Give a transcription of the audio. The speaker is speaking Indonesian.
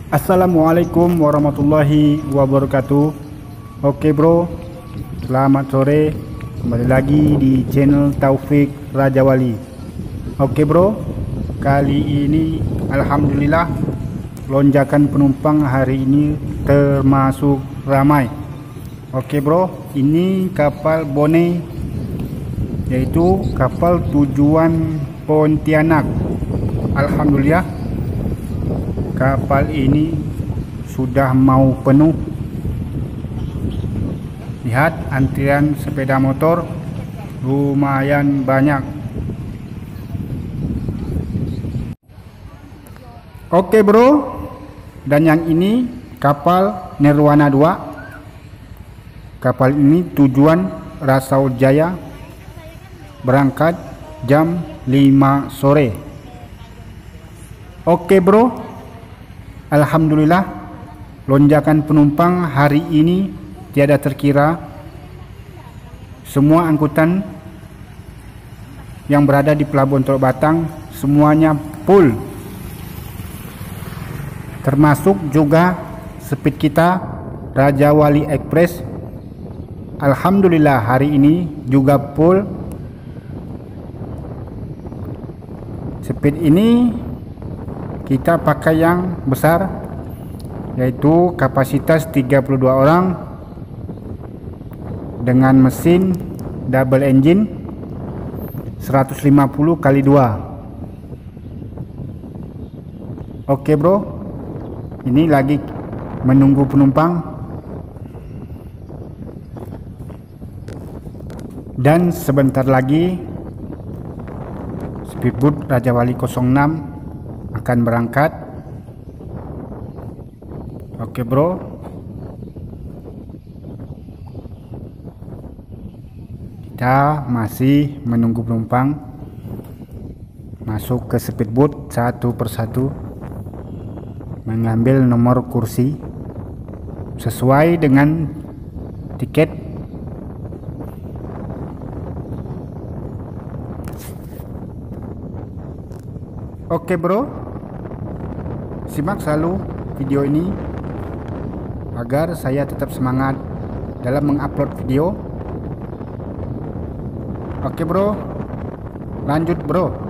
Assalamualaikum warahmatullahi wabarakatuh. Oke bro, selamat sore. Kembali lagi di channel Taufik Raja Wali. Oke bro, kali ini alhamdulillah lonjakan penumpang hari ini termasuk ramai. Oke bro, ini kapal Bone, yaitu kapal tujuan Pontianak. Alhamdulillah kapal ini sudah mau penuh. Lihat antrian sepeda motor lumayan banyak. Oke bro, dan yang ini kapal Nirwana 2. Kapal ini tujuan Rasau Jaya, berangkat jam 5 sore. Oke bro, alhamdulillah lonjakan penumpang hari ini tiada terkira. Semua angkutan yang berada di Pelabuhan Teluk Batang semuanya full, termasuk juga speed kita Raja Wali Express. Alhamdulillah hari ini juga full. Speed ini kita pakai yang besar, yaitu kapasitas 32 orang dengan mesin double engine 150 kali 2. Oke bro, ini lagi menunggu penumpang, dan sebentar lagi speedboat Raja Wali 06 akan berangkat. Oke bro, kita masih menunggu penumpang masuk ke speedboat satu persatu, mengambil nomor kursi sesuai dengan tiket. Oke bro, simak selalu video ini agar saya tetap semangat dalam mengupload video. Oke bro, lanjut bro.